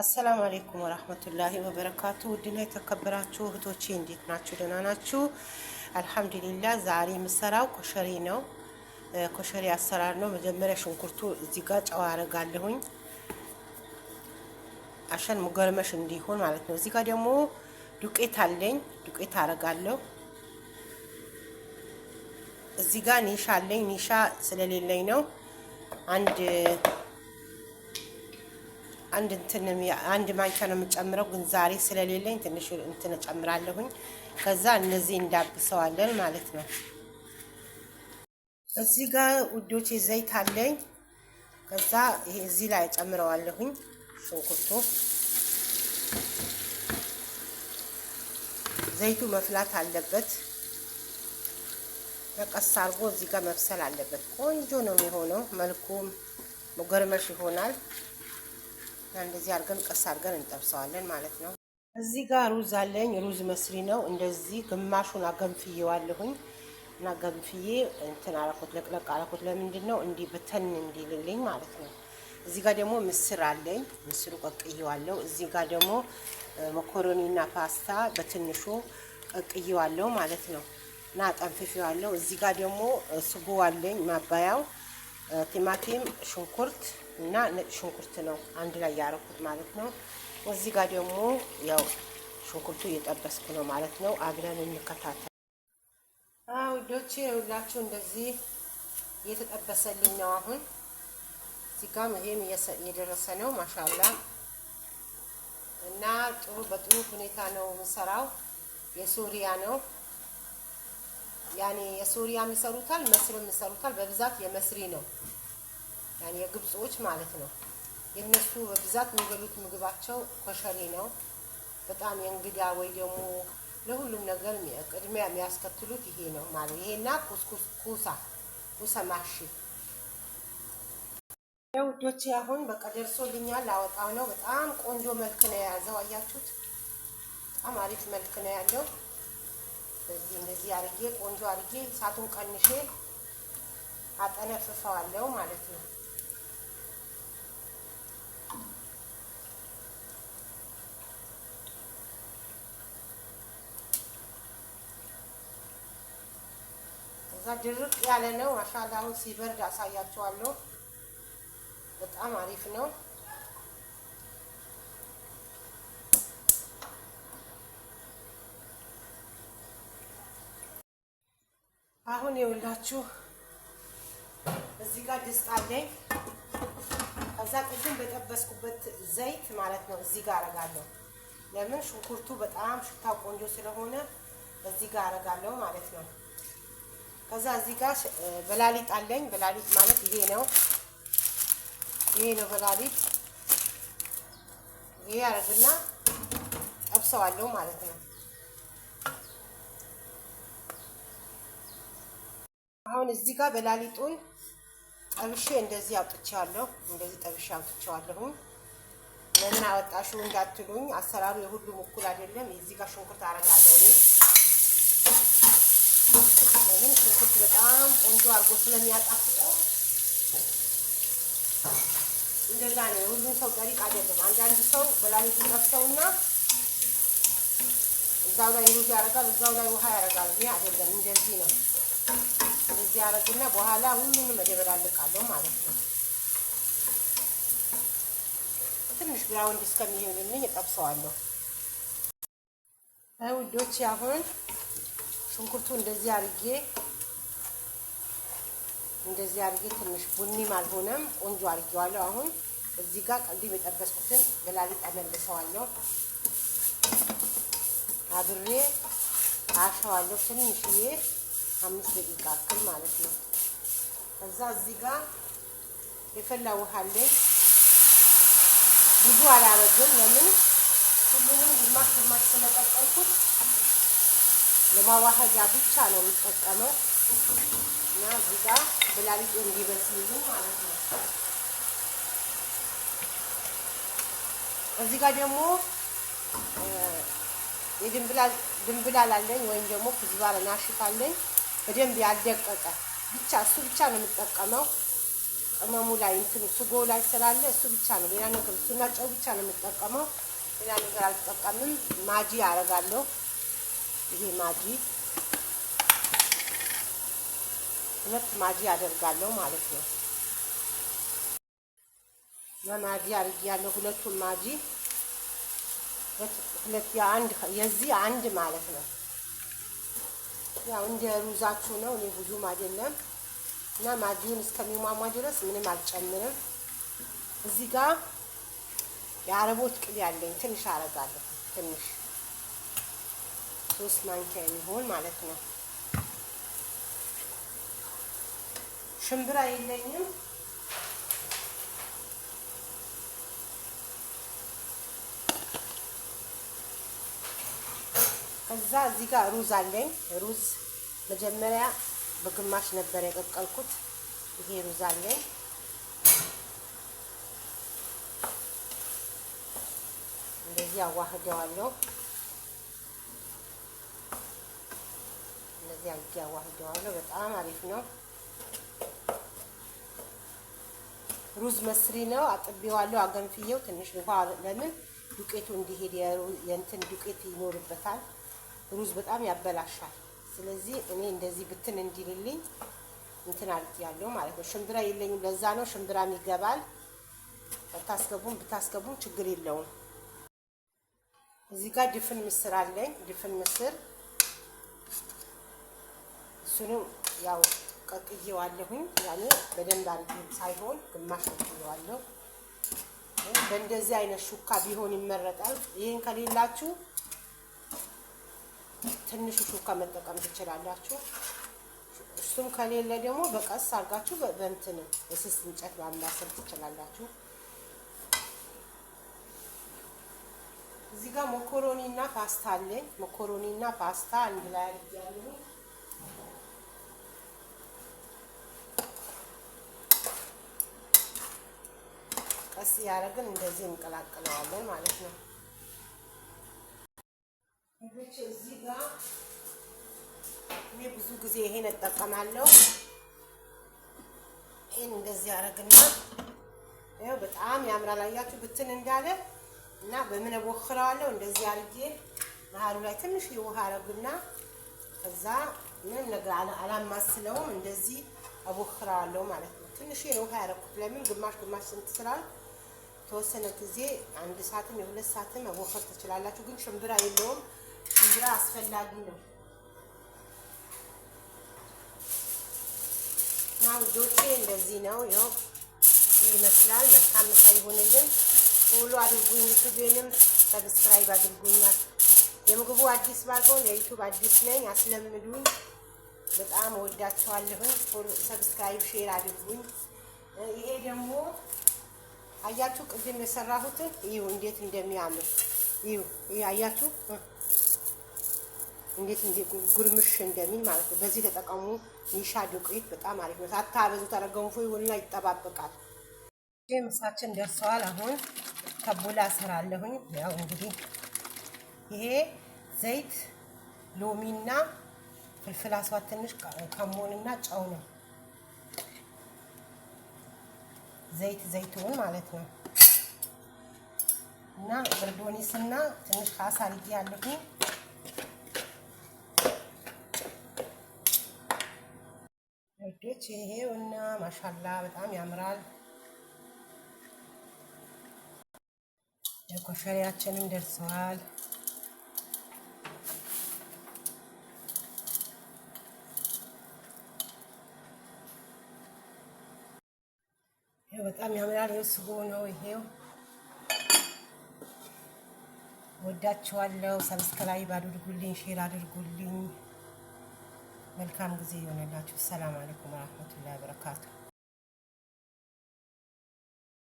አሰላሙ አለይኩም ወራህመቱላሂ ወበረካቱ። ውድና የተከበራችሁ እህቶቼ እንዴት ናችሁ? ደህና ናችሁ? አልሐምዱሊላህ። ዛሬ የምሰራው ኮሸሪ ነው። ኮሸሪ አሰራር ነው። መጀመሪያ ሽንኩርቱ እዚህ ጋር ጨው አረጋለሁኝ አሸን ሙገርመሽ እንዲሆን ማለት ነው። እዚህ ጋር ደግሞ ዱቄት አለኝ፣ ዱቄት አረጋለሁ። እዚህ ጋር ኒሻ አለኝ፣ ኒሻ ስለሌለኝ ነው አንድ ማንኪያ ነው የምጨምረው፣ ግን ዛሬ ስለሌለኝ ትንሽ እንትን ጨምራለሁኝ። ከዛ እነዚህ እንዳብሰዋለን ማለት ነው። እዚህ ጋር ውዶቼ ዘይት አለኝ። ከዛ ይሄ እዚህ ላይ ጨምረዋለሁኝ። ሽንኩርቱ ዘይቱ መፍላት አለበት። ቀስ አድርጎ እዚህ ጋር መብሰል አለበት። ቆንጆ ነው የሚሆነው፣ መልኩም ሙገርመሽ ይሆናል። እንደዚህ አድርገን ቀስ አድርገን እንጠብሰዋለን ማለት ነው። እዚህ ጋር ሩዝ አለኝ፣ ሩዝ መስሪ ነው። እንደዚህ ግማሹን አገንፍዬዋለሁኝ እና ገንፍዬ እንትን አረኩት፣ ለቅለቅ አረኩት። ለምንድን ነው እንዲህ በተን እንዲልልኝ ማለት ነው። እዚህ ጋር ደግሞ ምስር አለኝ፣ ምስሩ ቀቅዬዋለሁ። እዚህ ጋር ደግሞ መኮሮኒና ፓስታ በትንሹ ቀቅዬዋለሁ ማለት ነው እና ጠንፍፌዋለሁ። እዚህ ጋር ደግሞ ስጎ አለኝ፣ ማባያው ቲማቲም፣ ሽንኩርት እና ነጭ ሽንኩርት ነው አንድ ላይ ያረኩት ማለት ነው። እዚህ ጋር ደግሞ ያው ሽንኩርቱ እየጠበስኩ ነው ማለት ነው። አብረን እንከታተል። ውዶቼ ሁላችሁ እንደዚህ እየተጠበሰልኝ ነው አሁን። እዚህ ጋር ይሄም እየደረሰ ነው ማሻአላ። እና በጥሩ ሁኔታ ነው የምሰራው። የሶሪያ ነው ያኔ የሶሪያ የሚሰሩታል፣ መስርም የሚሰሩታል። በብዛት የመስሪ ነው ያኔ የግብጾች ማለት ነው። የነሱ በብዛት የሚበሉት ምግባቸው ኮሸሪ ነው። በጣም የእንግዳ ወይ ደግሞ ለሁሉም ነገር ቅድሚያ የሚያስከትሉት ይሄ ነው ማለት ይሄና ኩሳ ማሺ። ውዶቼ አሁን በቃ ደርሶልኛል፣ ላወጣው ነው። በጣም ቆንጆ መልክ ነው የያዘው፣ አያችሁት? በጣም አሪፍ መልክ ነው ያለው። እንደዚህ አርጌ ቆንጆ አርጌ እሳቱን ቀንሼ አጠነፍፈዋለሁ ማለት ነው። እዛ ድርቅ ያለ ነው ማሻአላ። አሁን ሲበርድ አሳያችኋለሁ። በጣም አሪፍ ነው። አሁን ይኸውላችሁ እዚህ ጋር ድስት አለኝ። ከዛ ቅድም በጠበስኩበት ዘይት ማለት ነው እዚህ ጋር አረጋለሁ። ለምን ሽንኩርቱ በጣም ሽታው ቆንጆ ስለሆነ እዚህ ጋር አረጋለሁ ማለት ነው። ከዛ እዚህ ጋር በላሊጥ አለኝ። በላሊጥ ማለት ይሄ ነው በላሊጥ። ይሄ አረግና ጠብሰዋለሁ ማለት ነው። አሁን እዚህ ጋር በላሊጡን ጠብሼ እንደዚህ አውጥቻለሁ። እንደዚህ ጠብሼ አውጥቻለሁ። ለምን አወጣሽው እንዳትሉኝ፣ አሰራሩ የሁሉም እኩል አይደለም። እዚህ ጋር ሽንኩርት አረጋለሁ እኔ። ለምን ሽንኩርት በጣም ቆንጆ አድርጎ ስለሚያጣፍጠው እንደዛ ነው። የሁሉም ሰው ጠሪቅ አይደለም። አንዳንድ ሰው በላሊጡን ጠብሰውና እዛው ላይ ሩዝ ያረጋል፣ እዛው ላይ ውሃ ያረጋል። ይሄ አይደለም፣ እንደዚህ ነው። እንደዚህ ያረግና በኋላ ሁሉንም መደበላለቃለሁ ማለት ነው። ትንሽ ብራውን እስከሚሆንልኝ እጠብሰዋለሁ። ውዶቼ አሁን ሽንኩርቱ እንደዚህ አርጌ ትንሽ ቡኒም አልሆነም፣ ቆንጆ አርጌዋለሁ። አሁን እዚህ ጋር ቅድም የጠበስኩትን በላሊጥ አመልሰዋለሁ። አብሬ አሸዋለሁ ትንሽዬ 5 ደቂቃ አክል ማለት ነው። ከዛ እዚህ ጋር የፈላ ውሃ አለኝ። ብዙ አላረግም። ለምን ሁሉንም ግማሽ ስለቀቀልኩት ለማዋሃጃ ብቻ ነው የምጠቀመው እና እዚህ ጋር በላሊጡ እንዲበስልልኝ ማለት ነው። እዚህ ጋር ደግሞ ድንብላል አለኝ ወይም ደግሞ ኩዝባራ ናሽፍ አለኝ። በደንብ ያልደቀቀ ብቻ እሱ ብቻ ነው የምጠቀመው። ቅመሙ ላይ እንትን ስጎ ላይ ስላለ እሱ ብቻ ነው። ሌላ ነገር እሱና ጨው ብቻ ነው የምጠቀመው። ሌላ ነገር አልጠቀምም። ማጂ አረጋለሁ። ይሄ ማጂ 2 ማጂ አደርጋለሁ ማለት ነው። ማጂ አድርጊያለሁ። 2ቱም ማጂ 2 የዚህ አንድ ማለት ነው። ያው እንደ ሩዛችሁ ነው። እኔ ብዙም አይደለም እና ማጂውን እስከሚሟሟ ድረስ ምንም አልጨምርም። እዚህ ጋር የአረቦት ቅቤ ያለኝ ትንሽ አረጋለሁ። ትንሽ 3 ማንኪያ የሚሆን ማለት ነው። ሽምብራ የለኝም። ከዛ እዚህ ጋር ሩዝ አለኝ። ሩዝ መጀመሪያ በግማሽ ነበር የቀቀልኩት። ይሄ ሩዝ አለኝ። እንደዚህ አዋህደዋለሁ። እንደዚህ አዋህደዋለሁ። በጣም አሪፍ ነው። ሩዝ መስሪ ነው። አጥቤዋለሁ፣ አገንፍየው ትንሽ ውሃ ለምን ዱቄቱ እንዲሄድ የእንትን ዱቄት ይኖርበታል። ሩዝ በጣም ያበላሻል። ስለዚህ እኔ እንደዚህ ብትን እንዲልልኝ እንትን አድርጌያለሁ ማለት ነው። ሽምብራ የለኝም፣ ለዛ ነው። ሽምብራም ይገባል። ብታስገቡም ችግር የለውም። እዚህ ጋር ድፍን ምስር አለኝ። ድፍን ምስር እሱንም ያው ቀቅዬዋለሁኝ። ያኔ በደንብ አድርጌ ሳይሆን ግማሽ ቀቅዬዋለሁ። በእንደዚህ አይነት ሹካ ቢሆን ይመረጣል። ይሄን ከሌላችሁ ትንሹ ሹካ መጠቀም ትችላላችሁ። እሱም ከሌለ ደግሞ በቀስ አድርጋችሁ በእንትን በስስ እንጨት ማማሰል ትችላላችሁ። እዚህ ጋር ሞኮሮኒ እና ፓስታ አለኝ። ሞኮሮኒ እና ፓስታ አንድ ላይ አድርጌያለሁ። ቀስ ያደረግን እንደዚህ እንቀላቅለዋለን ማለት ነው። እዚህ ጋር እኔ ብዙ ጊዜ ይሄን እጠቀማለሁ። ይሄን እንደዚህ ያደርግና ይኸው በጣም ያምራል። አያችሁ ብትን እንዳለ እና በምን እቦክረዋለሁ። እንደዚህ አድርጌ መሀሉ ላይ ትንሽ ውሃ አደርግና ከዛ ምንም ነገር አላማስለውም። እንደዚህ እቦክረዋለሁ ማለት ነው። ትንሽ ውሃ ያደረኩት ለምን ግማሽ ስንት ስላል ተወሰነ ጊዜ 1 ሰዓትም የ2 ሰዓትም መቦከር ትችላላችሁ። ግን ሽምብራ የለውም። ሽምብራ አስፈላጊ ነው። ናው ዶቼ እንደዚህ ነው። ይኸው ይመስላል። መልካም ምሳ ይሆንልን። ፎሎ አድርጉኝ፣ ዩቲዩብንም ሰብስክራይብ አድርጉኛል። የምግቡ አዲስ ባልሆን የዩቲዩብ አዲስ ነኝ፣ አስለምዱኝ። በጣም ወዳችኋለሁኝ። ፎሎ ሰብስክራይብ ሼር አድርጉኝ። ይሄ ደግሞ አያችሁ ቅድም የሰራሁትን ይሁ እንዴት እንደሚያምር ይሁ አያችሁ እንዴት ጉርምሽ እንደሚል ማለት ነው። በዚህ ተጠቀሙ። ኒሻ ዱቄት በጣም አሪፍ ነው። ሳታበዙ ተረገንፎ ይሁንና ይጠባበቃል። ምሳችን ደርሰዋል። አሁን ተቡላ እሰራለሁኝ። ያው እንግዲህ ይሄ ዘይት ሎሚና ፍልፍል አስዋት ትንሽ ከሞንና ጨው ነው። ዘይቱን ማለት ነው። እና በርዶኒስና ትንሽ ካሳ አድርጌ ያለሁኝ ወዴት ይሄውና ማሻላ በጣም ያምራል። የኮሸሪያችንም ደርሰዋል። በጣም ያምራል። ይሄው ስጎ ነው። ይሄው ወዳችኋለሁ። ሰብስክራይብ አድርጉልኝ፣ ሼር አድርጉልኝ። መልካም ጊዜ ይሆንላችሁ። ሰላም አለይኩም ወራህመቱላሂ ወበረካቱ።